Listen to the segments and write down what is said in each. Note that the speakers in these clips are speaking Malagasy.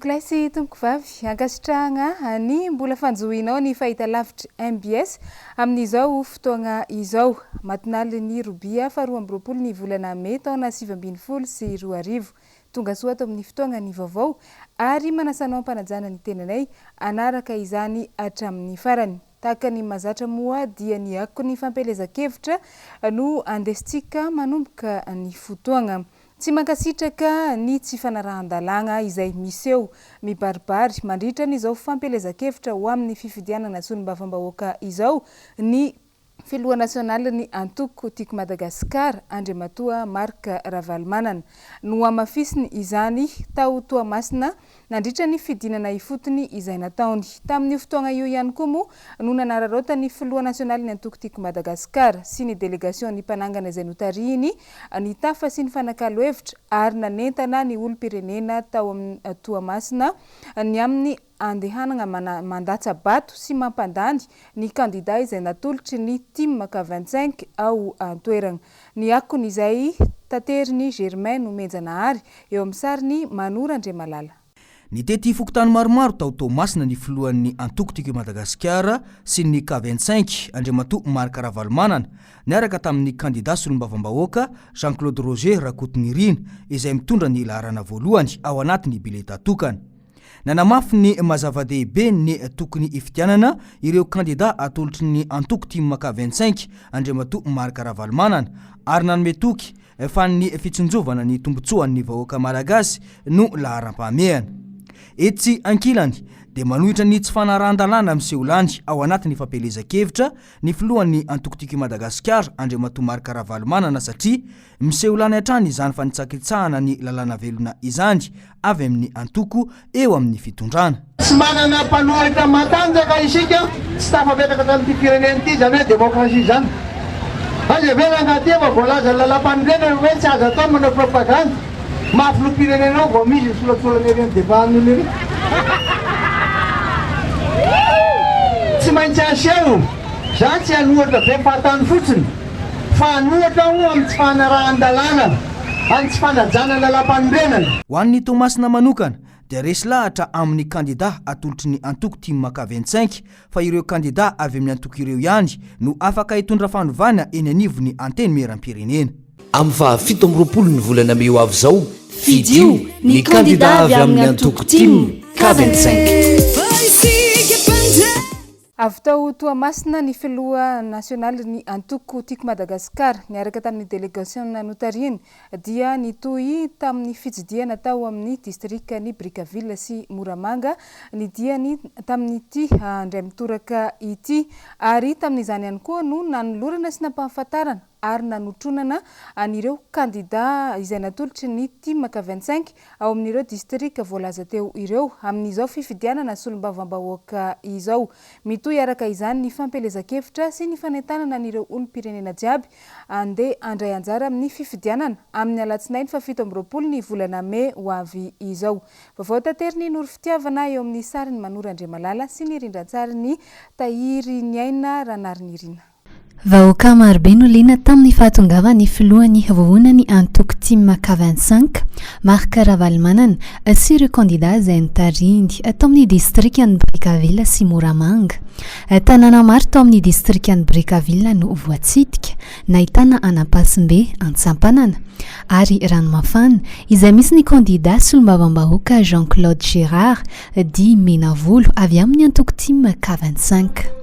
Tomboklahy sy tompoko vavy ankasitrahana ny mbola fanjohinao ny fahitalavitra MBS amin'izao fotoagna izao matinaly ny robia faharoa amby roapolo ny volana May taona 2022 tonga soa ato amin'ny fotoagna ny vaovao ary manasanao ampanajana ny tenanay anaraka izany hatramin'ny farany. Tahaka ny mazatra moa dia ny ako ny fampelezan-kevitra no andesitsika manomboka ny fotoagna. Tsy mankasitraka ny tsy fanarahan-dalàna izay miseho mibaribary mandritra n'izao fampelezan-kevitra ho amin'ny fifidianana solombavam-bahoaka izao ny filoha nasionaly ny antoko tiako Madagasikara Andriamatoa Marka Ravalomanana no amafisiny izany tao Toamasina nandritra ny fidinana ifotony izay nataony tamin'ny fotoagna io ihany koa moa no nanararaota ny filoha nasionaly ny antoko tiako Madagasikara sy ny delegasion ny mpanangana izay notarihiny ny tafa sy ny fanakalo hevitra ary nanentana ny olom-pirenena tao amin'ny Toamasina ny amin'ny andehanana mandatsa bato sy mampandany ny kandida izay natolotry ny team K25 ao antoerana. Ny akony izay tateriny Germain Nomenjanahary eo amin'ny sariny Manora Andriamalala. Ny tety fokotany maromaro tao Toamasina ny filohan'ny antoko tiako Madagasikara sy ny K25 Andriamatoa Marka Ravalomanana niaraka tamin'ny kandida solombavam-bahoaka Jean-Claude Roger Rakotonirina izay mitondra ny laharana voalohany ao anatin'ny bileta tokana. Nanamafy ny mazava-dehibe ny tokony ifitianana ireo kandida atolotry ny antoko team K25 Andriamatoa Marka Ravalomanana ary nanome toky fa ny fitsinjovana ny tombotsoan'ny vahoaka malagasy no laharam-pahamehana. Etsy ankilany dia manohitra ny tsy fanarahan-dalàna miseho lany ao anatin'ny fampelezan-kevitra ny filohan'ny antoko tiako Madagasikara Andriamatoa Marka Ravalomanana satria miseho lany hatrany izany fanitsakitsahana ny lalàna velona izany avy amin'ny antoko eo amin'ny fitondrana. Tsy manana mpanohitra matanjaka isika tsy tafapetaka tamin'ity firenena ity zany hoe demokrasia zany. Aza velanga ty efa voalaza lalam-panorena hoe tsy azo atao manao propaganda mafiloam-pirenena ao vao misy solatsolana ireny debatn'olo ireny. Tsy maintsy aseho za tsy hanohatra be fahatany fotsiny fa hanohatra ho amin'ny tsy fanarahan-dalàna amin'ny tsy fanajana lalam-panorenana. Ho an'ny Toamasina manokana dia resy lahatra amin'ny kandida atolotry ny antoko team K25 fa ireo kandida avy amin'ny antoko ireo ihany no afaka hitondra fanovana eny anivony anteny meram-pirenena. Amin'ny fahafito amby roapolo ny volana May ho avy izao fidio ny kandida avy amin'ny antoko team K25. Avy tao Toamasina ny filoha nasionaly ny antoko tiako Madagasikara niaraka tamin'ny delegasion notarihiny dia nitohy tamin'ny fitsidiana tao amin'ny distrika ny Brickaville sy Moramanga ny diany tamin'ity indray mitoraka ity ary tamin'izany ihany koa no nanolorana sy nampahafantarana ary nanotronana anireo kandida izay natolotry ny team K25 ao amin'ireo distrika voalaza teo ireo amin'izao fifidianana solombavam-bahoaka izao. Mitohy araka izany ny fampelezan-kevitra sy ny fanentanana anireo olom-pirenena jiaby andeha andray anjara amin'ny fifidianana amin'ny alatsinainy fafito amby roapolo ny volana May ho avy izao. Vaovao tateriny Noro Fitiavana eo amin'ny sariny Manora Andriamalala sy ny rindran-tsariny Tahiry Niaina Ranarinirina. Vahoaka marobe no liana tamin'ny fahatongavany filohan'ny voahonany antoko team K25 Marka Ravalomanana sy ireo kandida izay nitarihiny tao amin'ny distrikany Brickaville sy Moramanga. Tanàna maro tao amin'ny distrikany Brickaville no voatsidika nahitana Anampasimbe Antsampanana ary Ranomafana izay misy ny kandida solombavam-bahoaka Jean-Claude Gérard di Menavolo avy amin'ny antoko team K25.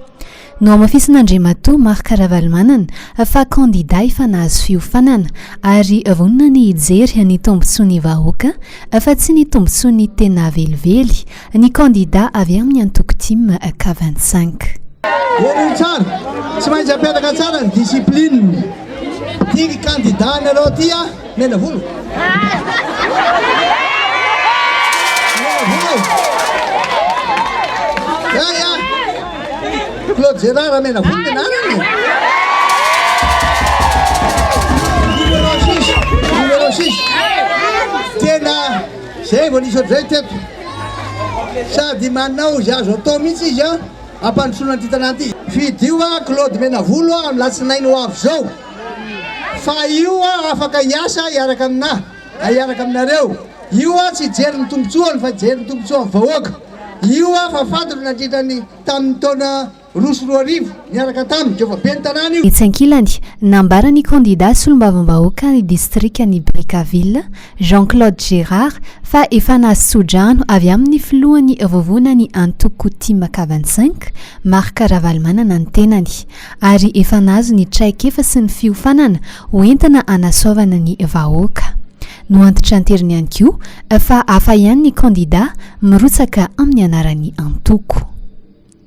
No amafisin'Andriamatoa Marka Ravalomanana fa kandida efa nahazo fiofanana ary vonona ny hijery ny tombontsoan'ny vahoaka fa tsy ny tombontsoan'ny tena velively ny kandida avy amin'ny antoko team K25. Yeriny tsara, tsy maintsy apetaka tsara ny discipline. Ty kandida nareo ty Menavolo. Claude Gérard Menavolo nanany. Numéro 6. Tena zay vao nisy ohatr'izay teto. Sady manao izy azo atao mihitsy izy ampandrosoana ty tanàna ty. Fidio Claude Menavolo amin'ny latsinainy ho avy zao. Fa io afaka hiasa iaraka aminahy, iaraka aminareo. io tsy jery ny tombotsoany fa jery ny tombotsoany vahoaka io fa fantatra nandritrany tamin'ny taona roso roa arivo niaraka taminy keo fa be ny tanàna io itsankilany nambarany candidat solombavambahoaka ny distrika ny Brickaville Jean-Claude Gérard fa efa nasodrano avy amin'ny filohany vovonany antoko Tim 25 Marc Ravalmanana ny tenany ary efa nazo ny traikefa sy ny fiofanana hoentina anasaovana ny vahoaka no antitra anteriny ihany koa fa hafa ihany ny candidat mirotsaka amin'ny anarany antoko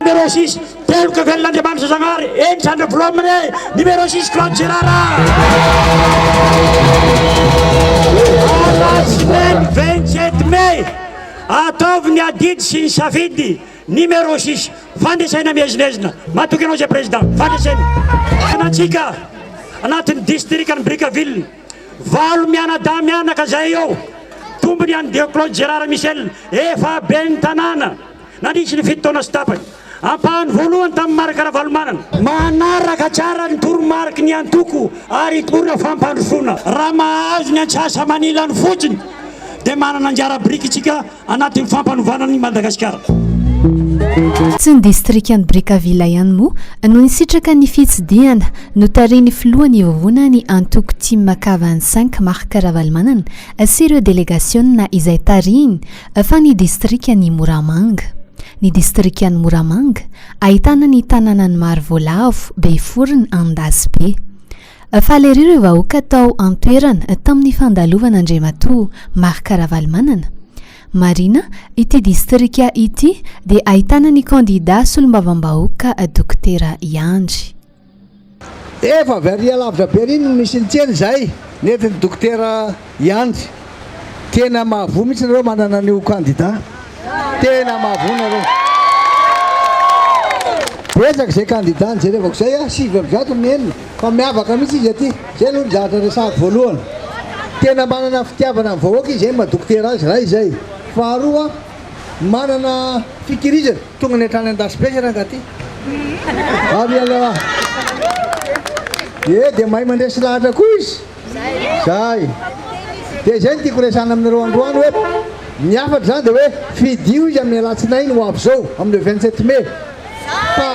numéro 6 telo kavelin'Andriamanitra Zagnary entrany diplôminy numéro 6 Claude Gérard à la semaine 27 mai ataovy ny adidy sy ny safidy numéro 6 fandesaina mihezinezina matoky anao zay président fandesaina anatsika anatin'ny district ny Brickaville valo mianada mianaka zay eo tombony any de Claude Gérard Michel efa be ny tanàna nandritry ny fito taona sy tapany ampahany voalohany tamin'ny marika Ravalmanana manaraka tsara ny toromarika ny antoko ary torina fampandrosoana raha mahazo ny antsasa manilany fotsiny dia manana anjara briky tsika anatin'ny fampanovanana ny Madagasikara tsy ny distrika ny Brickaville ihany moa no nisitraka ny fitsidiana no tariny filohany vovona ny antoko Tim 25 Marc Ravalmanana sy ireo délégationna izay tariny fa ny distrika ny Moramanga ny distrika ny Moramanga ahitana ny tanànany Marvolavo Beforona Andasibe fa lery ireo vahoaka tao antoerana tamin'ny fandalovana Andriamatoa Marc Ravalmanana Marina ity distrika ity dia ahitana ny candidat solombavambahoaka Dokotera Iandry efa veria lavitra be riny misy nitseny zay netiny Dokotera Iandry tena mahavoa mihitsy nareo manana an'io candidat tena mahavoa nareo betsaka zay candidat nyjerevako zay sivy amby zato menina fa miavaka mihitsy izy aty zay aloha nizahatra resahako voalohany tena manana fitiavana amin'ny vahoaka izy Dokotera azy raha izay faharoa manana fikirizana tonga ny hatrany Andasibe zay raha ty ary ala dia mahay mandresy lahatra koa izy zay dia zay ny tiako resana aminareo androany hoe miafatra zany dia hoe fidio izy amin'ny alatsinainy ho avy zao amin'ny 27 mai fa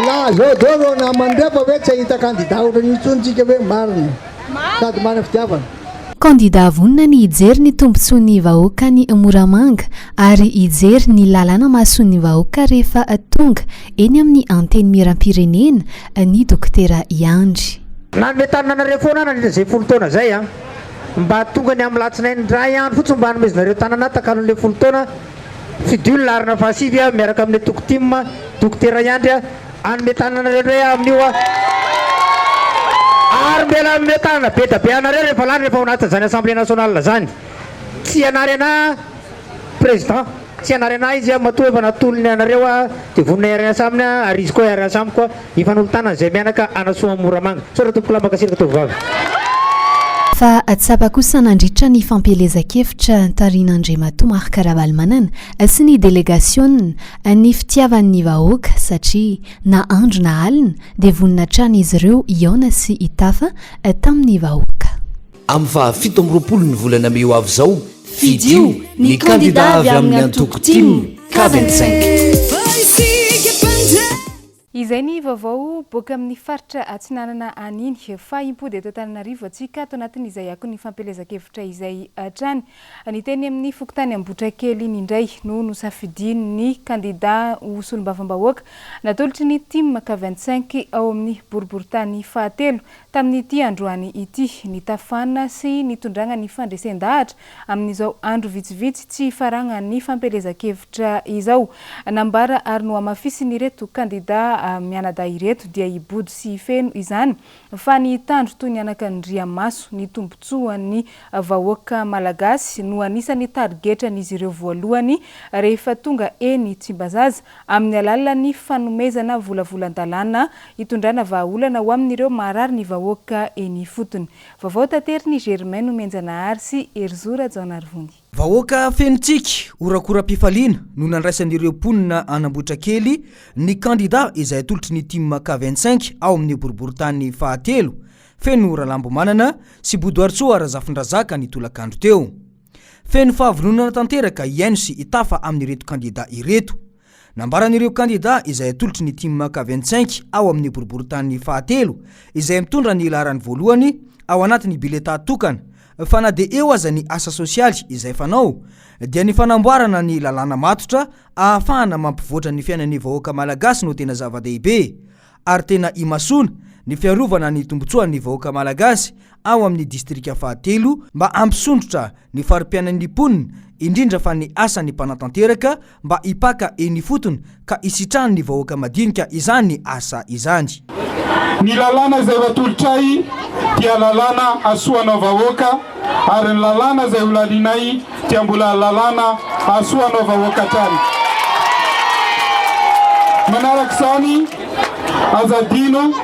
la zao dao no namandrefa hoe tsy ahita candidat ohatran'ny itsontsika hoe marina sady manana fitiavana candidat vonina ny hijery ny tombontsoan'ny vahoaka ny Moramanga ary hijery ny lalàna mahasoan'ny vahoaka rehefa tonga eny amin'ny anteny miram-pirenena ny Dokotera Iandry nanome tananareo foana nandritra zay folo taona zay mba tonga ny amin'ny latsinainy ray andro fotsiny mba hanomezanareo tanana takan'le folo taona fidioly larina fahasivy miaraka amin'ny antoko Tim Dokotera Iandry hanome tananareo hoe amin'io ary mbela metana be da be anareo rehefa lany rehefa ao anaty zany assemblée nationale zany tsy anarena président tsy anarena izy matoa efa natolony anareo dia vonina iarasa aminy ary izy koa iarasa aminy koa ifanolo-tanana zay mianaka anasoa Moramanga sora tompoko lamba kasiraka tovovavy fa tsapa kosa nandritra ny fampelezakevitra tarin'Andriamatoa Marc Ravalmanana sy ny délégation ny fitiavan'ny vahoaka satria na andro na alina dia vonina trany izy ireo iona sy itafa tamin'ny vahoaka amin'ny fahafito amby roapolo ny volana May ho avy zao fidio ny candidat avy amin'ny antoko Tim 25 izay ny vaovao boaka amin'ny faritra atsinanana aniny fa impody eto Antananarivo atsika ato anatin'izay ako ny fampelezakevitra izay trany ny teny amin'ny fokotany Ambotrakely iny indray no nosafidiny ny candidat ho solombavambahoaka natolotry ny Tim 25 ao amin'ny boriboritany fahatelo tamin'ity androany ity ny tafana sy ny tondrana ny fandresen-dahatra amin'izao andro vitsivitsy tsy faragna ny fampelezakevitra izao nambara ary no amafisiny ireto candidat mianada ireto dia ibody sy feno izany fa ny tandro toy ny anak'Andriamaso ny tombontsoan'ny vahoaka malagasy no anisany targetran'izy ireo voalohany rehefa tonga eny Tsimbazaza amin'ny alalan'ny fanomezana volavolan-dalàna hitondrana vahaolana ho amin'ireo marary ny vahoaka eny fotony. Vaovao tateriny Germain Menjanahary sy Erzora Jaonarvongy. Vahoaka fenitsika orakora-pifaliana no nandraisan'ireo mponina an'Ambotrakely ny candidat izay atolotry ny Tim 25 ao amin'ny boriboritany fahatelo feno Ralambo Manana sy Bodoartsoa Razafindrazaka ny tolakandro teo. Feno fahavononana tanteraka iaino sy itafa amin'ireto kandida ireto. Nambaran'ireo kandida izay atolotry ny team K25 ao amin'ny boriboritany fahatelo izay mitondra ny laharany voalohany ao anatin'ny bileta tokana fa na de eo aza ny asa sosialy izay fanao dia ny fanamboarana ny lalàna matotra ahafahana mampivoatra ny fiainan'ny vahoaka malagasy no tena zava-dehibe ary tena imasona ny fiarovana ny tombotsoan'ny vahoaka malagasy ao amin'ny distrika fahatelo mba ampisondrotra ny farim-piainan'ny mponina indrindra fa ny asany mpanatanteraka mba ipaka eny fotony ka isitrahany ny vahoaka madinika izany asa izany. Ny lalàna izay vatolotray dia lalàna asoanao vahoaka ary ny lalàna izay holalinay dia mbola lalàna asoanao vahoaka trany. Manaraka izany azadino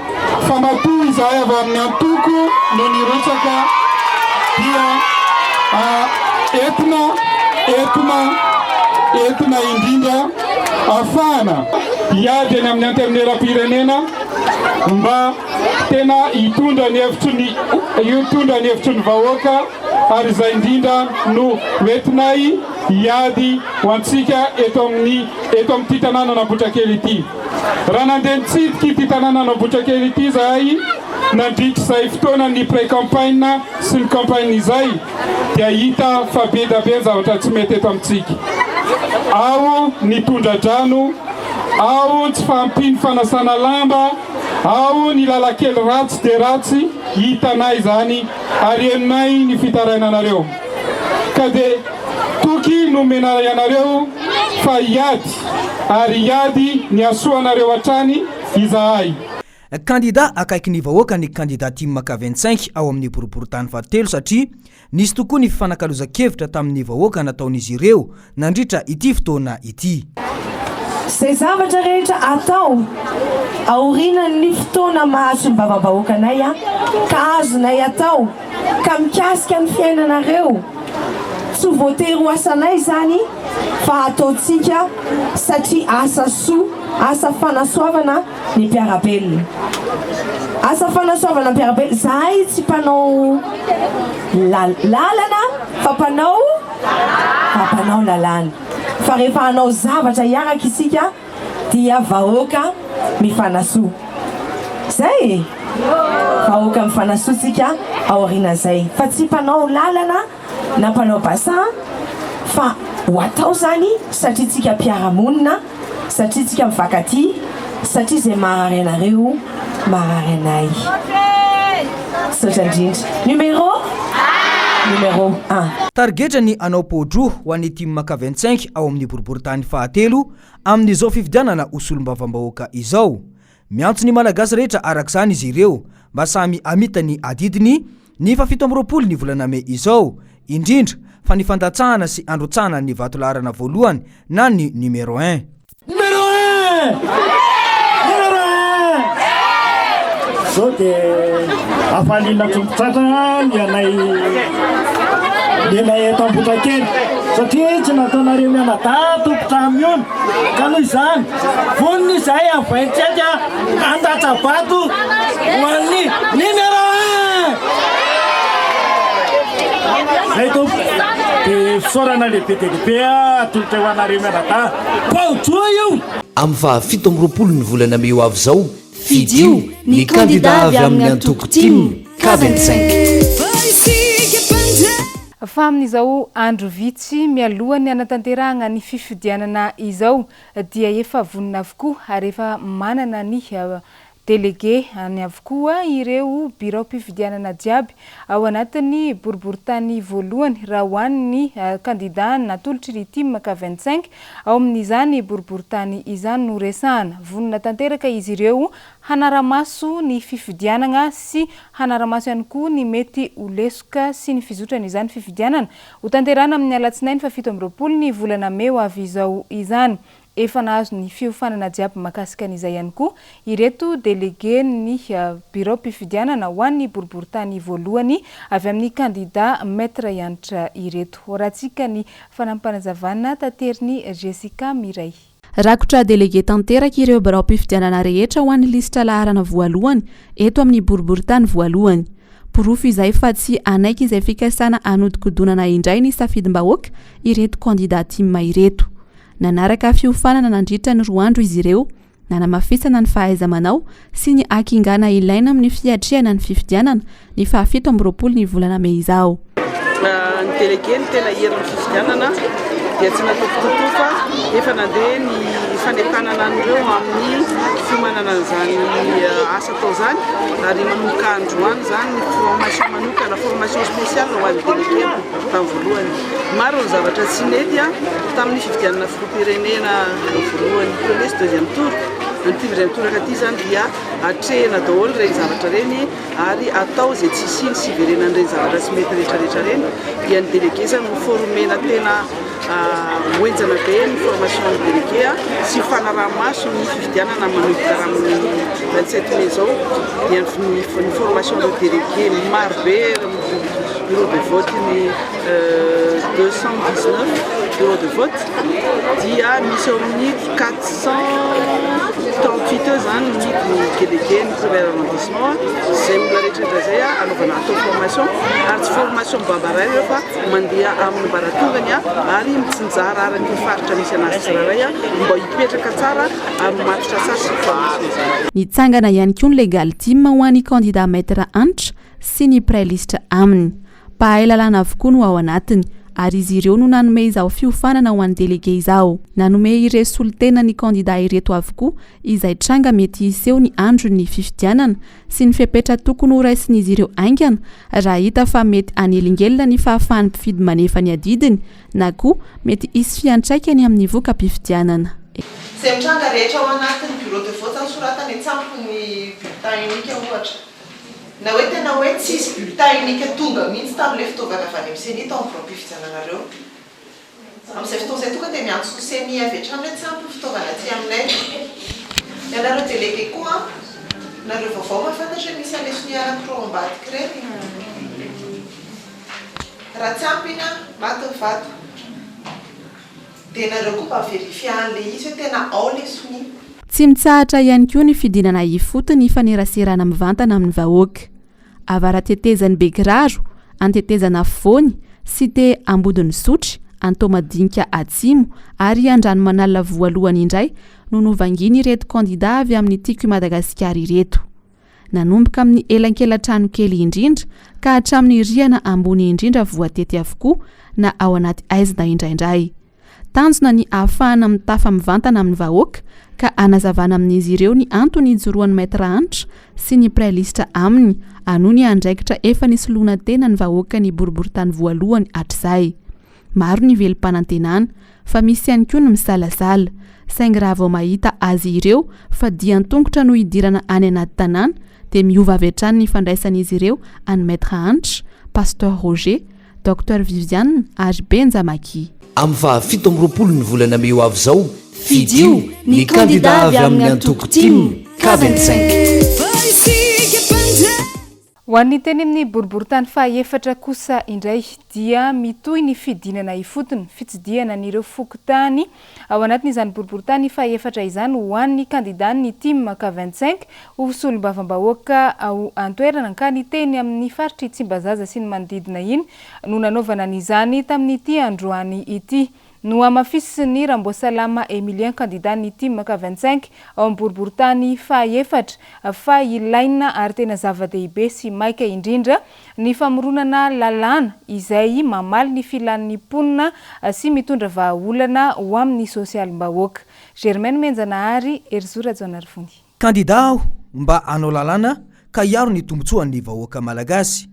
fa matoa izahay avy amin'ny antoko no nirotsaka dia entina indrindra afahana hiady eny amin'ny anteminera-pirenena mba tena hitondra ny hevitry ny vahoaka ary izay indrindra no entinay hiady ho antsika eto amin'ity tanàna Namboatrakely ity. Raha nandeha nitsidika ity tanàna Namboatrakely ity zahay nandritra izay fotoana ny pré-campagne sy ny campagne izay dia hita fa be da be zavatra tsy mety eto amintsika. Ao ny tondra-drano, ao tsy fahampiny fanasana lamba, ao ny lalakely ratsy de ratsy hitanay zany ary enonay ny fitarainanareo. Ka de toky nomena ianareo fa hiady ary hiady ny asoanareo hatrany izahay. Kandida akaiky ny vahoaka ny kandida team K25 ao amin'ny boriboritany fahatelo satria nisy tokoa ny fifanakaloza-kevitra tamin'ny vahoaka nataon'izy ireo nandritra ity fotoana ity. Izay zavatra rehetra atao aorinan'ny fotoana mahazo ny vavam-bahoakanay ka azonay atao ka mikasika ny fiainanareo. Tsy voatery ho asanay zany fa ataontsika satria asa soa, asa fanasoavana ny mpiarabelona. Asa fanasoavana ny mpiarabelona, zahay tsy mpanao lalana fa mpanao lalana. Fa rehefa hanao zavatra iaraka isika dia vahoaka mifanasoa. Zay vahoaka mifanasoa tsika aoriana zay. Fa tsy mpanao lalana na mpanao basan fa ho atao zany satria tsika mpiaramonina, satria tsika mifankatia, satria zay maharary anareo maharary anay. Sotra indrindra. Numéro 1. Targetra ny anao podro ho an'ny team K25 ao amin'ny boriboritany fahatelo amin'izao fifidianana osolombavambahoaka izao. Miantso ny malagasy rehetra arak'izany izy ireo mba samy amita ny adidiny ny 7 ny volana Mey izao indrindra fa ny fandatsahana sy androtsahana ny vatolaharana voalohany na ny numéro 1. Zao de afalina tompotratra ny anay eto Namboatrakely satria tsy nataonareo mianadahy tompotra amin'io ka noho izany voniny izahay avaintsika andatsabato ho an'ny numéro 1. Zay tompo de fisaorana lehibe de lehibe atolotra ho anareo mianadahy paojoa io. Amin'ny 17 ny volana Mey avy zao fidio ny kandida avy amin'ny antoko team K25. Fa amin'izao andro vitsy mialohany anatanterahana ny fifidianana izao dia efa vonina avokoa ary efa manana ny délégué any avokoa ireo bureau mpifidianana jiaby ao anatin'ny boriboritany voalohany raha hoan'ny kandida natolotry ny team K25 ao amin'izany boriboritany izany no resahana. Vonina tanteraka izy ireo hanaramaso ny fifidianana sy hanaramaso ihany koa ny mety ho lesoka sy ny fizotrana izany fifidianana ho tanterahana amin'ny alatsinainy 17 ny volana Mey avy izao izany. Efa nahazo ny fiofanana jiaby makasika an'izay ihany koa ireto délégué ny bureau mpifidianana ho an'ny boriboritany voalohany avy amin'ny kandida maître Yantra ireto. Horatsika ny fanampanazavana tateriny Jessica Miray. rakotra délégué tanteraka ireo birao mpifidianana rehetra ho an'ny lisitra laharana voalohany eto amin'ny boriboritany voalohany. Porofo izay fa tsy anaiky izay fikasana anodikodonana indray ny safidim-bahoaka ireto kandidatima ireto. Nanaraka fiofanana nandritra ny 2 andro izy ireo, nanamafisana ny fahaiza-manao sy ny akingana ilaina amin'ny fiatrehana ny fifidianana ny 17 ny volana Mey izao. Ny délégué ny tena herin'ny fifidianana dia tsy natokotoko fa efa nandeha ny fanepanana an'ireo amin'ny fiomanana an'izany asa atao zany ary manomboka androany zany ny formation manokana formation spéciale ho an'ny délégué tamin'ny voalohany. Maro ny zavatra tsy nety tamin'ny fifidianana filoham-pirenena voalohany premier deuxième tour. Ny deuxième tour akaty zany dia atrehana daholo ireny zavatra reny ary atao izay tsy siny sy iverenana ireny zavatra tsy mety rehetrarehetra reny. Dia ny délégué zany no formena tena hoenjana be ny formation ny délégué sy fanaraha-maso ny fifidianana manomboka amin'ny 27 mai zao. Dia ny formation ny délégué maro be bureau de vote ny 219 bureau de vote dia misy amin'ny 438 zany ny délégué ny premier arrondissement zay olona rehetrarehetra zay anaovana atao formation ary tsy formation babaray eo fa mandeha amin'ny baratongany ary mitsinjara ary ny faritra misy anazy tsiraray mba hipetraka tsara ary matotra tsara sy formation zany. Nitsangana ihany koa ny legal team ho an'ny candidat maître antitra sy ny pré-liste aminy. Pahay lalàna avokoa no ao anatiny ary izy ireo no nanome izao fiofanana ho an'ny délégué izao. Nanome ireo solitena ny candidat ireto avokoa izay tranga mety hiseho ny andro ny fifidianana sy ny fepetra tokony ho raisin'izy ireo aingana raha hita fa mety anelingelina ny fahafahan'ny mpifidy manefa ny adidiny na koa mety hisy fiantraikany amin'ny voka mpifidianana. Izay mitranga rehetra ao anatin'ny bureau de vote soratana antsampony bulletin unique ohatra. Na hoe tena hoe tsisy bulletin unique tonga mihitsy tamin'ilay fitaovana avy any amin'ny CENI tao amin'ny fifidiananareo. Amin'izay fotoana izay tonga dia miantso CENI avy hatrany hoe tsampy fitaovana aty aminay. Ianareo délégué koa nareo vaovao mahafantatra misy alesony anankiroa ambadika ireny. Raha tsampina maty ny vato. Dia nareo koa mba verifia an'ilay izy hoe tena ao lesony. Tsy mitsahatra ihany koa ny fidinana ifotony faneraserana mivantana amin'ny vahoaka. Avaratetezany Bekiraro, antetezana Fony, Site Ambodiny Sotry, Antomadinika Atsimo ary Andrano Manala voalohany indray no novanginy ireto candidat avy amin'ny Tiky Madagasikara ireto. Nanomboka amin'ny elankelan-trano kely indrindra ka hatramin'ny riana ambony indrindra voatety avokoa na ao anaty aizina indraindray. Tanjona ny ahafahana mitafa mivantana amin'ny vahoaka ka anazavana amin'izy ireo ny antony ijoroan'ny maître antitra sy ny pré-liste aminy anoho ny andraikitra efa nisoloana tena ny vahoaka ny boriboritany voalohany hatr'izay. Maro ny velim-panantenana fa misy ihany koa ny misalasala saingy raha vao mahita azy ireo fa dian-tongotra no hidirana any anaty tanàna dia miova avy hatrany ny fandraisan'izy ireo any maître antitra, pasteur Roger, docteur Viviane ary Benzamaki. Amin'ny 17 ny volana Mey avy zao fidio ny candidat avy amin'ny antoko team K25. Ho an'ny teny amin'ny boriboritany fahaefatra kosa indray dia mitohy ny fidinana ifotony fitsidiana n'ireo fokontany ao anatin'izany boriboritany fahaefatra izany ho an'ny candidat ny team K25 ho solombavam-bahoaka ao antoerana ka ny teny amin'ny faritra Tsimbazaza sy ny manodidina iny no nanaovana n'izany tamin'ity androany ity. No amafisiny Rambosalama Emilien candidat ny team K25 ao amin'ny boriboritany fahaefatra fa ilaina ary tena zava-dehibe sy maika indrindra ny famoronana lalàna izay mamaly ny filan'ny mponina sy mitondra vahaolana ho amin'ny sosialim-bahoaka. Germaine Menjanahary, Erzora Jonarfony. Candidat mba anao lalàna ka hiaro ny tombotsoan'ny vahoaka malagasy.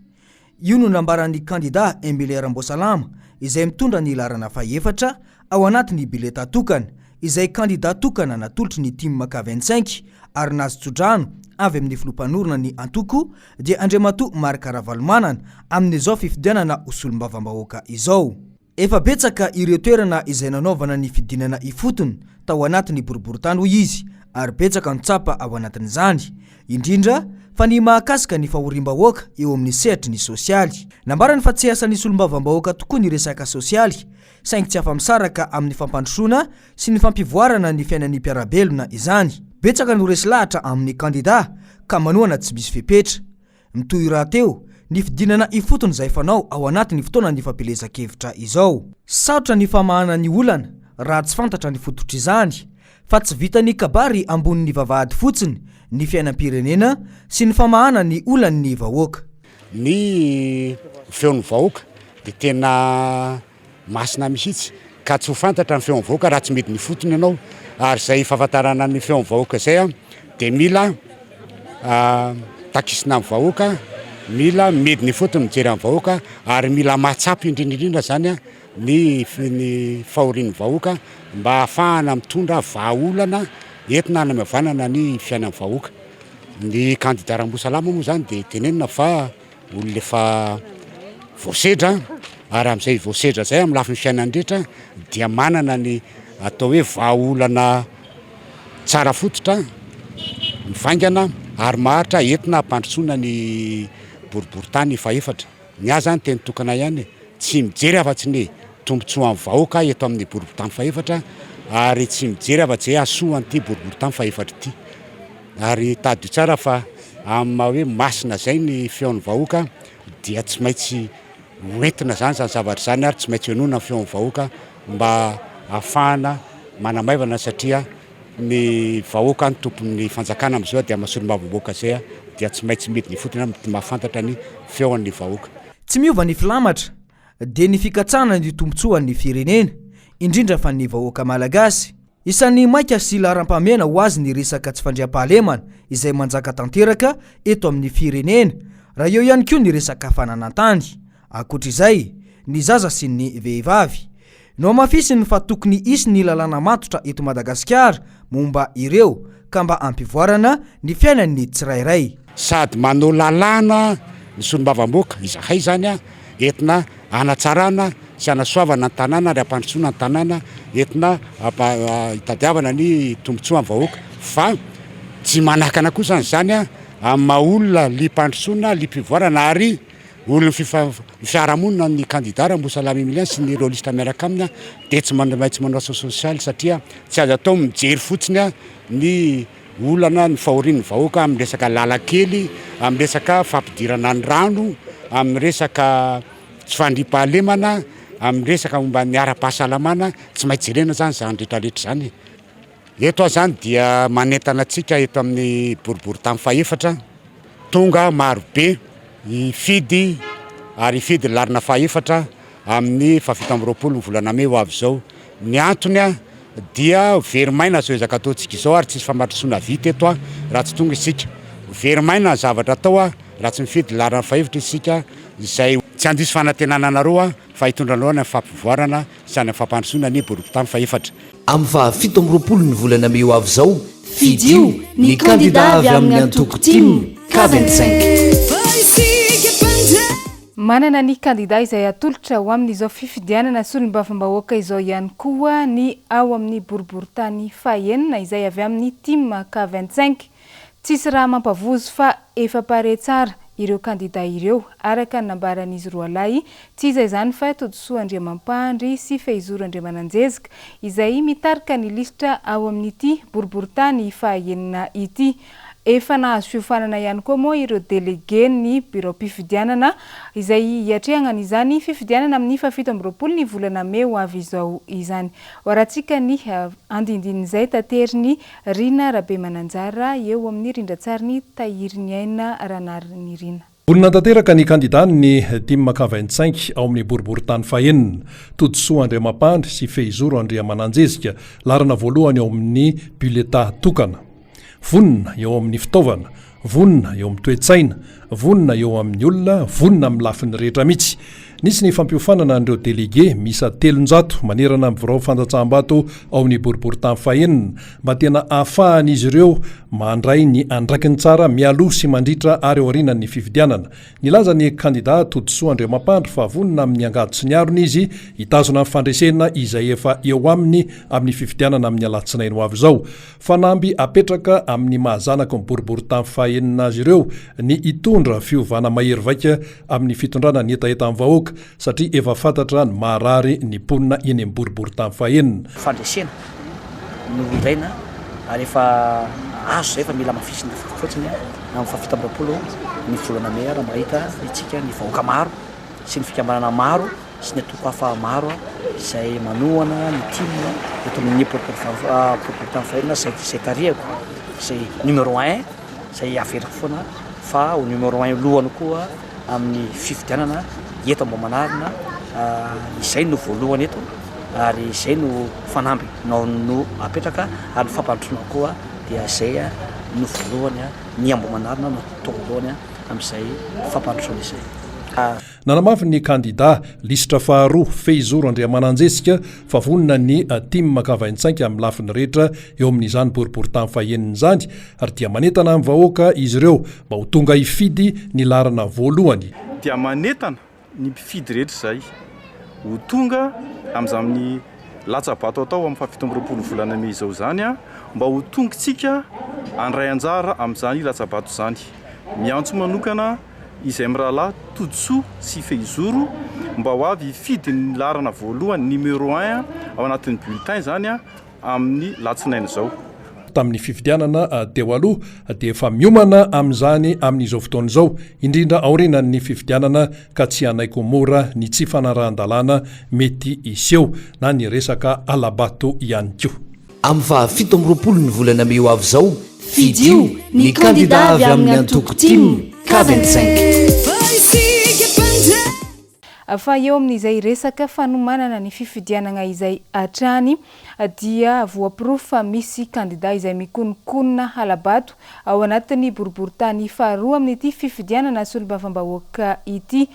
Io no nambaran'ny candidat Emilien Rambosalama izay mitondra ny larana fahaefatra ao anatin'ny bileta tokana izay candidat tokana natolotry ny team K25 ary nazo tsodrano avy amin'ny filompanorona ny antoko dia Andriamatoa Marc Ravalomanana amin'izao fifidianana ho solombavam-bahoaka izao. Efa betsaka ireo toerana izay nanaovana ny fidinana ifotony tao anatin'ny boriboritany hoy izy ary betsaka ny tsapa ao anatin'izany indrindra fa ny mahakasika ny fahorim-bahoaka eo amin'ny sehatry ny sosialy. Nambarany fa tsy asan'ny solombavam-bahoaka tokoa ny resaka sosialy saingy tsy afa-misaraka amin'ny fampandrosoana sy ny fampivoarana ny fiainan'ny mpiarabelona izany. Betsaka no resy lahatra amin'ny kandida ka manoana tsy misy fepetra. Mitoy raha teo ny fidinana ifotony izay fanao ao anatin'ny fotoana ny fampelezan-kevitra izao. Sarotra ny famahana ny olana raha tsy fantatra ny fototra izany, fa tsy vitany kabary ambonin'ny vavahady fotsiny ny fiainam-pirenena sy ny famahana ny olan'ny vahoaka. Ny feon'ny vahoaka dia tena masina misitsy ka tsy ho fantatra ny feon'ny vahoaka raha tsy mety ny fotony ianao. Ary izay fahafantarana ny feon'ny vahoaka izay dia mila takisina amin'ny vahoaka, mila medy ny fotony mijery amin'ny vahoaka, ary mila mahatsapy indrindrindrindra zany ny fahorian'ny vahoaka mba ahafahana mitondra vahaolana entina hanamavanana ny fiainan'ny vahoaka. Ny kandida Rambosalama moa zany dia tenenina fa olona efa voasedra, ary amin'izay voasedra zay amin'ny lafin'ny fiainany rehetra dia manana ny atao hoe vahaolana tsara fototra mivaingana ary maharitra entina hampandrosoana ny boriboritany faefatra. Ny azy zany teny tokana ihany tsy mijery afa-tsy ny tombontsoa amin'ny vahoaka eto amin'ny boriboritany faefatra, ary tsy mijery afa-tsy hoe asoa an'ity boriboritany faefatra ity. Ary tadio tsara fa amin'ny hoe masina zay ny feon'ny vahoaka dia tsy maintsy hoentina zany zavatra zany, ary tsy maintsy hoenona ny feon'ny vahoaka mba ahafahana manamaivana, satria ny vahoaka ny tompon'ny fanjakana amin'izao dia mahasolo mavomboaka zay dia tsy maintsy mety ny fotony mahafantatra ny feon'ny vahoaka. Tsy miova ny filamatra dia ny fikatsana ny tombotsoan'ny firenena, indrindra fa ny vahoaka malagasy. Isan'ny maika sy laharam-pahamehana ho azy ny resaka tsy fandriam-pahalemana izay manjaka tanteraka eto amin'ny firenena, raha eo ihany koa ny resaka fananantany. Ankoatr'izay, ny zaza sy ny vehivavy no mafisiny fa tokony isy ny lalàna matotra eto Madagasikara momba ireo ka mba ampivoarana ny fiainan'ny tsirairay. Sady manao lalàna ny solombavam-boaka izahay zany entina hanatsarana sy hanasoavana ny tanàna ary hampandrosoana ny tanàna, entina hitadiavana ny tombotsoa amin'ny vahoaka. Fa tsy manakana kosa zany amin'ny maha-olona limpandrosoana, limpivoarana, ary olona fiarahamonina ny kandida Rambosalama Mbs sy ny rôlista miaraka aminy dia tsy maintsy manao asa sosialy, satria tsy azo atao mijery fotsiny ny olana ny fahorian'ny vahoaka amin'ny resaka lalakely, amin'ny resaka fampidirana ny rano, amin'ny resaka tsy fandriam-pahalemana, amin'ny resaka momba ny ara-pahasalamana. Tsy maintsy jerena zany zany rehetrarehetra zany. Eto zany dia manentana antsika eto amin'ny boriboritany faefatra tonga marobe ifidy, ary ifidy larina faefatra amin'ny 7 volana May ho avy izao. Ny antony dia verimaina zao ezaka ataontsika izao, ary tsisy famandrosoana vita eto raha tsy tonga isika. Verimaina ny zavatra atao raha tsy mifidy larina faefatra isika, izay tsy handiso fanantenana anareo fa hitondranao ny fampivoarana sy ny fampandrosoana ny boriboritany faefatra. Amin'ny 17 ny volana May ho avy izao, fidio ny kandida avy amin'ny antoko tim K25. Manana ny kandida izay atolotra ho amin'izao fifidianana solombavam-bahoaka izao ihany koa ny ao amin'ny boriboritany faenina izay avy amin'ny tim K25. Tsisy raha mampavozo fa efa pare tsara ireo kandida ireo araka ny nambaran'izy roa lahy, tsy izay zany fa Todsoa Andriamampandry sy Fehizoro Andriamananjezika izay mitarika ny lisitra ao amin'ity boriboritany faenina ity. Efa nahazo fiofanana ihany koa moa ireo délégué ny bureau mpifidianana izay hiatrehana izany fifidianana amin'ny 17 ny volana May ho avy izao izany. Horatsika ny andindin'izay tateriny Rina Rabe Mananjara eo amin'ny rindrantsariny Tahiriny Aina Ranariny Rina. Olona tanteraka ny kandidany ny tim K25 ao amin'ny boriboritany faenina, Todsoa Andriamampandry sy Fehizoro Andriamananjezika, larana voalohany ao amin'ny bulletin tokana. Vonina eo amin'ny fitaovana, vonina eo amin'ny toetsaina, vonina eo amin'ny olona, vonina amin'ny lafiny rehetra mihitsy. Nisy ny fampiofanana an'ireo délégué misa 300 manerana amin'ny birao fandatsaham-bato ao amin'ny boriboritany faenina mba tena ahafahan'izy ireo mandray ny andraikiny tsara mialoha sy mandritra ary aorianan'ny fifidianana. Nilaza ny kandida Todsoa Andriamampandry fa vonina amin'ny angady sy ny arony izy hitazona ny fandresena izay efa eo aminy amin'ny fifidianana amin'ny alatsinainy ho avy izao. Fanamby apetraka amin'ny mahazanaka ny boriboritany faenina azy ireo ny hitondra fiovana mahery vaika amin'ny fitondrana ny etaeta amin'ny vahoaka vahoaka satria efa fantatra ny maharary ny mponina eny amin'ny boribory tany fahenina. Fandresena no ilaina ary efa azo zay efa mila mafisina fotsiny amin'ny fafitambapolo ny volana may raha mahita itsika ny vahoaka maro sy ny fikambanana maro sy ny atoko hafa maro izay manohana ny timina eto amin'ny boribory tany fahenina zay tarihako zay numéro 1 zay averiko foana fa ho numéro 1 lohany koa amin'ny fifidianana eto mba manarina izay no voalohany eto ary izay no fanamby no apetraka ary fampandrosoana koa dia izay no voalohany ny ambo manarina no tovolohany amin'izay fampandrosoana izay. Nanamafy ny kandida lisitra faharoa Feizoro Andriamananjesika fa vonona ny tim makavaintsainky amin'ny lafiny rehetra eo amin'izany boribory tany fahenina izany ary dia manentana amin'ny vahoaka izy ireo mba ho tonga hifidy ny larana voalohany. Dia manentana ny mpifidy rehetra izay ho tonga amin'izany latsabato atao amin'ny fahafitomboropolo volana may izao zany mba ho tongatsika andray anjara amin'izany latsabato izany. Miantso manokana izay mirahalahy Todsoa sy Feizoro mba ho avy hifidy ny larana voalohany numéro 1 ao anatin'ny bulletin zany amin'ny latsinainy izao. Tamin'ny fifidianana teo aloha dia efa miomana amin'izany amin'izao fotoana izao indrindra aorinan'ny fifidianana ka tsy hanaiko mora ny tsy fanarahan-dalàna mety iseho na ny resaka alabato ihany koa. Amin'ny faha-17 ny volana may ho avy izao fidio ny kandida avy amin'ny antoko tim K25. Fa eo amin'izay resaka fanomanana ny fifidianana izay hatrany dia voaporofo fa misy kandida izay mikonokonona halabato ao anatin'ny boribory tany faharoa amin'ity fifidianana solombavam-bahoaka ity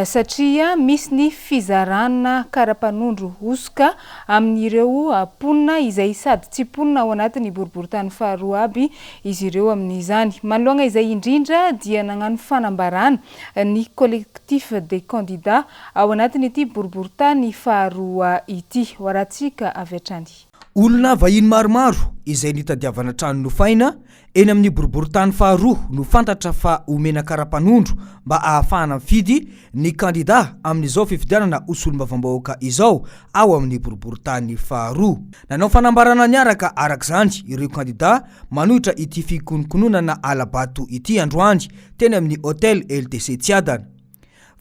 satria misy ny fizarana karapanondro hosoka amin'ireo mponina izay sady tsy mponina ao anatin'ny boribory tany faharoa aby izy ireo amin'izany. Manoloana izay indrindra dia nagnano fanambarana ny collectif des candidats ao anatin'ity boribory tany faharoa ity hoaratsika avy hatrany. Olona vahiny maromaro izay nitadiavana trano nofaina eny amin'ny boribory tany faharoa no fantatra fa omena karapanondro mba ahafahana mifidy ny kandida amin'izao fifidianana solombavam-bahoaka izao ao amin'ny boribory tany faharoa. Nanao fanambarana niaraka arak'izany ireo kandida manohitra ity fikonokononana alabato ity androany teny amin'ny hôtel LTC Tsiadana.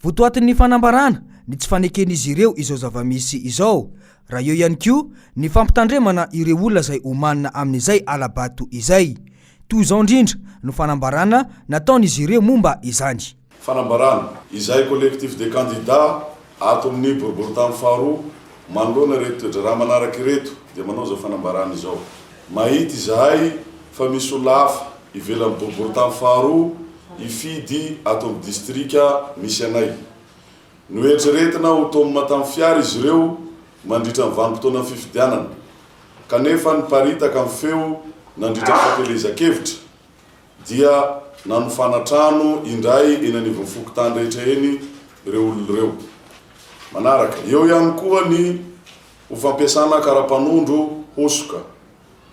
Votoatin'ny fanambarana ny tsy faneken'izy ireo izao zava-misy izao raha eo ihany koa ny fampitandremana ireo olona izay omanina amin'izay alabato izay. Toy izao indrindra no fanambarana nataon'izy ireo momba izany. Fanambarana izay collectif des candidats ato amin'ny boribory tany faharoa manoloana reto raha manaraka ireto dia manao zao fanambarana izao. Mahita izahay fa misy olafa ivelan'ny boribory tany faharoa ifidy ato amin'ny distrika misy anay. Noeritreretina ho tomina tamin'ny fiara izy ireo mandritra ny vanim-potoana fifidianana kanefa niparitaka amin'ny feo nandritra ny fampelezan-kevitra dia nanofana trano indray eny anivon'ny fokotany rehetra eny ireo olona ireo. Manaraka eo ihany koa ny ho fampiasana karapanondro hosoka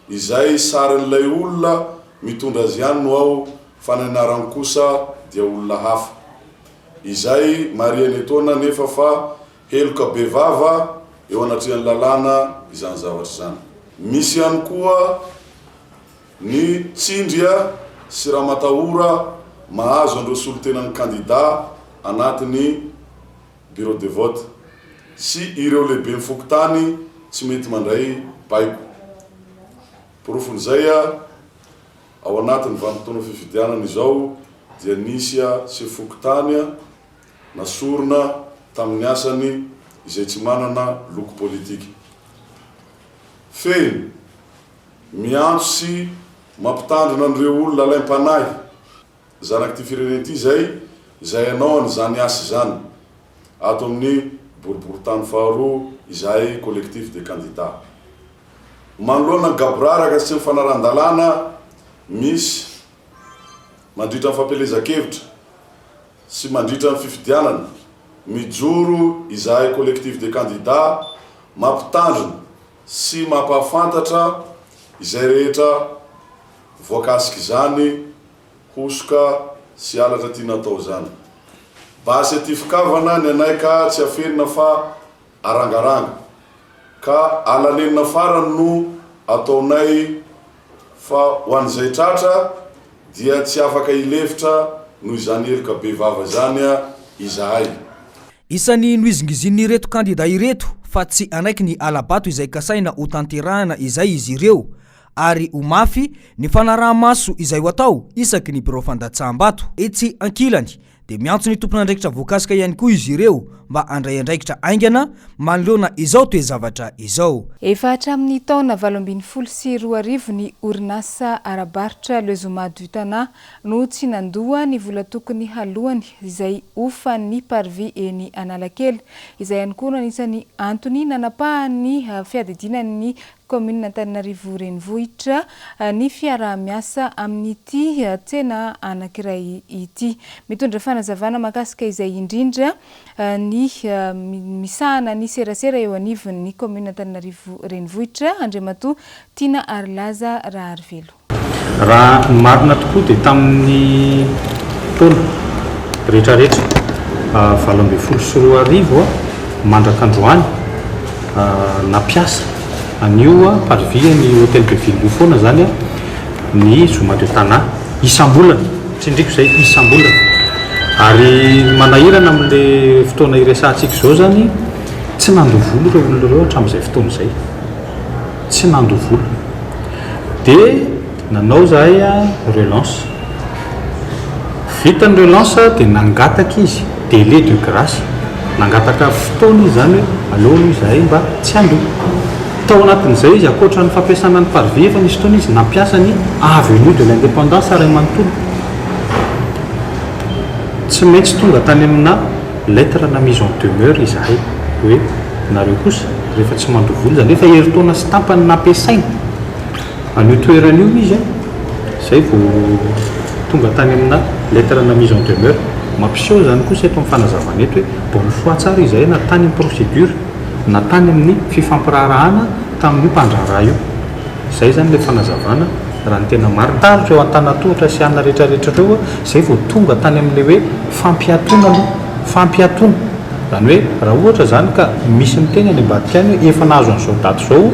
izay sarin'ilay olona mitondra azy ihany no ao fananarany kosa dia olona hafa izay mariany etona nefa fa heloka be vava eo anatrian'ny lalàna izany zavatra izany. Misy ihany koa ny tsindria sy raha matahora mahazo andreo solotenan'ny kandida anatin'ny bureau de vote sy ireo lehibe mifokotany tsy mety mandray baiko. Porofon'izay ao anatin'ny vanim-potoana fifidianana izao dia nisy sy fokotany nasorona tamin'ny asany izay tsy manana loko politika. Feno miantso sy mampitandrina an'ireo olona alaim-panahy zanaky firenena ity izay anao an'izany asa izany ato amin'ny boribory tany faharoa izay collectif des candidats. Manoloana gaboraraka sy mifanaran-dalàna misy mandritra ny fampelezan-kevitra sy mandritra ny fifidianana mijoro izay collectif des candidats mampitandrina sy mampahafantatra izay rehetra voakasika izany hosoka sy alatra tia natao zany. basy ty fikavana ny anay ka tsy afenina fa arangaranga ka alanenina farany no ataonay fa ho an'izay tratra dia tsy afaka ilefitra noho izany elika be vava zany izahay. Isany noizingiziny ireto kandida ireto fa tsy anaiky ny alabato izay kasaina ho tanterahana izay izy ireo ary ho mafy ny fanaraha-maso izay ho atao isaky ny biro fandatsaham-bato etsy ankilany dia miantso ny tompon'andraikitra voakasika ihany koa izy ireo mba andray andraikitra aingana manoloana izao toe-zavatra izao. Efa hatramin'ny taona 2024 ny orinasa arabaritra Lezoma du Tana no tsy nandoa ny vola tokony halohany izay ofan'ny parvi eny Analakely izay ihany koa anisany antony nanapahany fiadidinan'ny commune Antananarivo renivohitra ny fiaraha-miasa amin'ity tsena anankiray ity. Mitondra fanazavana makasika izay indrindra ny misahana ny serasera eo anivon'ny commune Antananarivo renivohitra Andriamatoa Tina Arlaza Raharivelo. Raha marina tokoa dia tamin'ny taona rehetrarehetra 2024 mandrak'androany nampiasa anio parvia ny hôtel de ville foana zany ny Zoma du Tana isam-bolana tsindriko izay isam-bolana ary manahirana amin'le fotoana iresantsika izao zany tsy nandovolo ireo olona ireo hatramin'izay fotoana izay tsy nandovolo dia nanao zahay relance vita ny relance dia nangataka izy délai de grâce nangataka fotoana izy zany hoe aleony izahay mba tsy andoha tao anatin'izay izy akoatra ny fampiasana ny parvie efa nisy fotoana izy nampiasa ny avenue de l'indépendance ary manontolo tsy maintsy tonga tany amina lettre na mise en demeure izahay hoe nareo kosa rehefa tsy mandovoly zany rehefa heritaona sy tampany nampiasaina anio toeran'io izy zay vao tonga tany amina lettre na mise en demeure mampiseho zany kosa eto amin'ny fanazavana eto hoe bonne foi tsara izahay na tany amin'ny procédure na tany amin'ny fifampirarahana tamin'io mpandraraha io zay zany le fanazavana raha ny tena maritaritra eo an-tanatohatra sy anna rehetrarehetra reo zay vao tonga tany amin'le hoe fampiatona aloha fampiatona zany hoe raha ohatra zany ka misy miteny any ambadika any hoe efa nahazo an'izao daty zao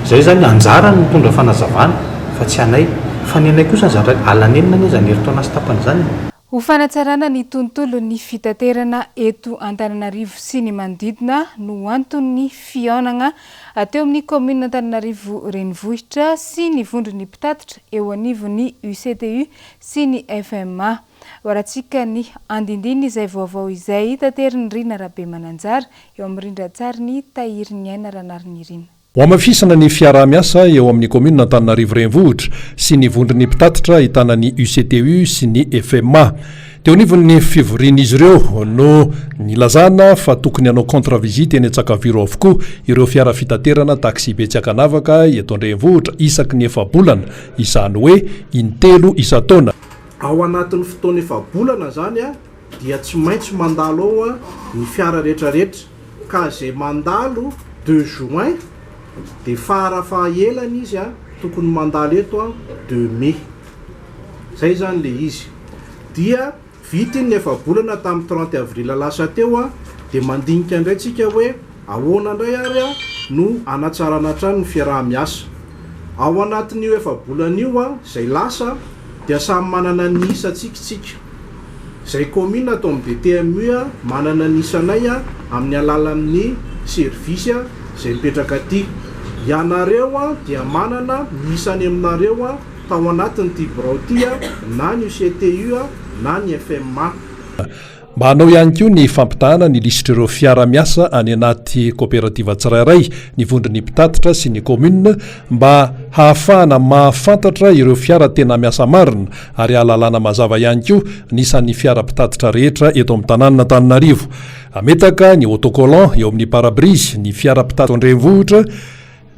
zay zany anjara ny mitondra fanazavana fa tsy anay fa ny anay kosa zatra alanenina ny zany heritaona sy tapany zany. Ho fanatsarana ny tontolo ny fitaterana eto Antananarivo sy ny manodidina no antony fihaonana ateo amin'ny commune Antananarivo renivohitra sy ny vondrony mpitatitra eo anivon'ny UCTU sy ny FMA. Waratsika ny andindiny izay vaovao izay tateriny Rina Rabe Mananjara eo amin'ny rindran-tsary ny Tahiriny Aina Ranariny Rina. Ho amafisana ny fiaraha-miasa eo amin'ny commune Antananarivo renivohitra sy ny vondrony mpitatitra ahitana ny UCTU sy ny FMA. Teo anivon'ny fivorian'izy ireo no nilazana fa tokony hanao contre-visite eny Antsakaviro avokoa ireo fiara fitaterana taxi Betsiakanavaka eto an-drenivohitra isaky ny efa-bolana izany hoe intelo isa-taona. Ao anatin'ny fotoana efa-bolana zany dia tsy maintsy mandalo ao ny fiara rehetrarehetra ka zay mandalo 2 juin dia farafahaelany izy tokony mandalo eto 2 mai zay zany le izy dia vitiny efa-bolana tamin'ny 30 avril lasa teo dia mandinika indray tsika hoe ahoana indray ary no anatsarana trano ny fiaraha-miasa ao anatin'io efa-bolana io zay lasa dia samy manana ny isa tsikitsika zay commune atao amin'ny DTMU manana ny isanay amin'ny alalan'ny service zay mipetraka aty ianareo dia manana isany aminareo tao anatiny ty birao ty na ny UCTU na ny FMA. Mba hanao ihany koa ny fampitahana ny lisitra ireo fiara-miasa any anaty coopérative tsirairay ny vondrony mpitatitra sy ny commune mba hahafahana mahafantatra ireo fiara tena miasa marina ary ahalalana mazava ihany koa nisan'ny fiara-pitatitra rehetra eto amin'ny tanàna Antananarivo. Ametaka ny autocollant eo amin'ny parabrise ny fiara-pitatitra an-drenivohitra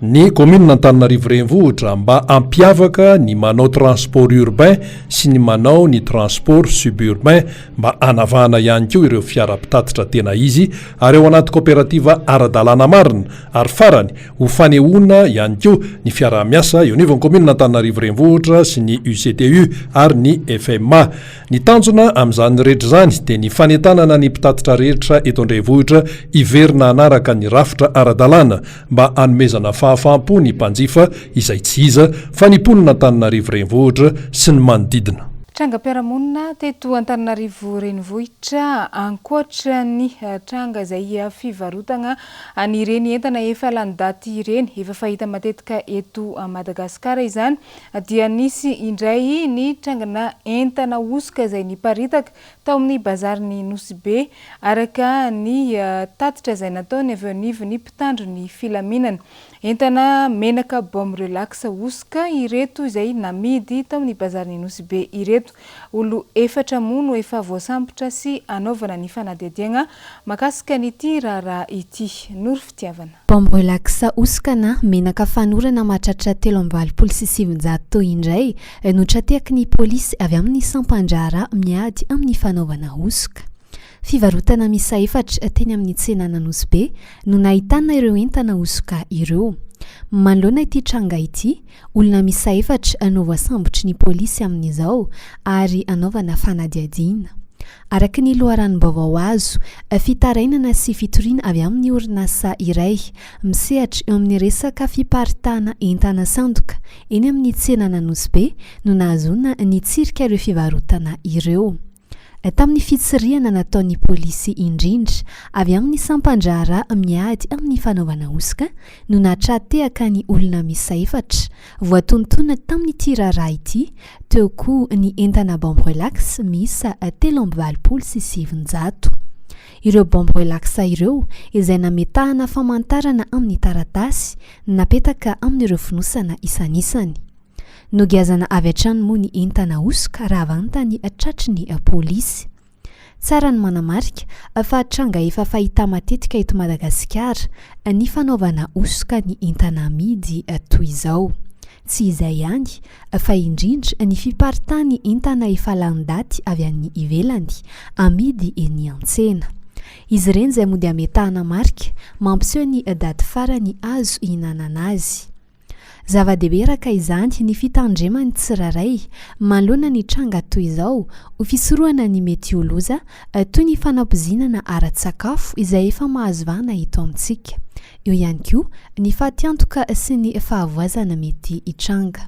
ny commune Antananarivo renivohitra mba ampiavaka ny manao transport urbain sy ny manao ny transport suburbain mba anavahana ihany koa ireo fiara-pitatitra tena izy ary ao anaty kooperativa ara-dalàna marina ary farany ho fanehoana ihany koa ny fiara-miasa eo anivon'ny commune Antananarivo renivohitra sy ny UCTU ary ny FMA. Ny tanjona amin'izany rehetra zany dia ny fanetanana ny mpitatitra rehetra eto an-drenivohitra iverina anaraka ny rafitra ara-dalàna mba hanomezana fahafaham-po ny mpanjifa izay tsy iza fa ny mponina Antananarivo renivohitra sy ny manodidina. Tranga-piaramonina teto Antananarivo renivohitra ankoatra ny tranga izay fivarotana anireny entana efa lany daty ireny efa fahita matetika eto Madagasikara izany dia nisy indray ny trangana entana osika izay niparitaka tao amin'ny bazariny Nosibe araka ny tatitra izay nataony avy anivo ny mpitandro ny filaminana. Entana menaka baume relax osika ireto izay namidy tao amin'ny bazariny Nosibe ireto. Olo efatra mono efa voasambotra sy anaovana ny fanadihadiana makasika n'ity raharaha ity. Noro fitiavana. Baume relax osikana menaka fanorana mahatratra 3,700 indray notrateaky ny polisy avy amin'ny sampandrara miady amin'ny fanaovana osika. Fivarotana misa efatra teny amin'ny tsenana Nosibe no nahitana ireo entana osika ireo. Manoloana ity tranga ity, olona misa efatra no voasambotry ny polisy amin'izao ary anaovana fanadihadiana. Araka ny loharanom-baovao azo, fitarainana sy fitoriana avy amin'ny orinasa iray misehatra eo amin'ny resaka fiparitana entana sandoka eny amin'ny tsenana Nosibe no nahazona nitsirika ireo fivarotana ireo. Tamin'ny fitsiriana nataon'ny polisy indrindra avy amin'ny sampandrara miady amin'ny fanaovana osika no natrateaka ny olona misa efatra voatonotona tamin'ny tirara ity teo koa ny entana baume relax misa 3,700. Ireo baume relax ireo izay nametahana famantarana amin'ny taratasy napetaka amin'ireo fonosana isanisany. Nogiazana avy hatrany moa ny entana osika raha vantany tratriny polisy. Tsara ny manamarika fa tranga efa fahita matetika eto Madagasikara ny fanaovana osika ny entana amidy toy izao. Tsy izay ihany fa indrindra ny fiparitany entana efa lany daty avy any ivelany amidy eny an-tsena. Izy ireny izay mody ametahana marika mampiseho ny daty farany azo ihinanana azy. Zava-dehibe raka izany ny fitandremany tsiraray manoloana ny tranga toy izao ho fisorohana ny mety ho loza toy ny fanampizinana ara-tsakafo izay efa mahazo vahana eto amintsika. Eo ihany koa ny fahatiantoka sy ny fahavoazana mety hitranga.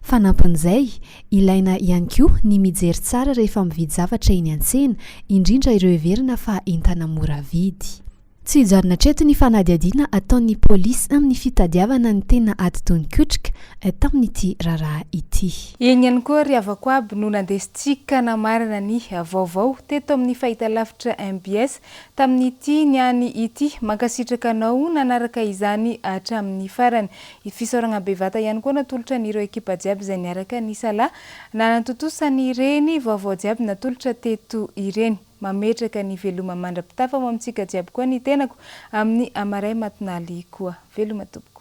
Fanampin'izay ilaina ihany koa ny mijery tsara rehefa mividy zavatra eny an-tsena indrindra ireo heverina fa entana mora vidy. Tsy hijarina treto ny fanadihadiana ataon'ny polisy amin'ny fitadiavana ny tena ady tonikotrika tamin'ity raharaha ity. Eny ihany koa ry havako aby no nandesitsika namarana ny vaovao teto amin'ny fahitalavitra MBS tamin'ity niany ity mankasitraka anao nanaraka izany hatramin'ny farany. Fisaorana bevata ihany koa natolotra n'ireo ekipa jiaby izay niaraka ny sala nanatotosany ireny vaovao jiaby natolotra teto ireny. Mametraka ny veloma mandrapitafa amintsika jiaby koa ny tenako amin'ny amaray matinaly koa. Veloma tompoko.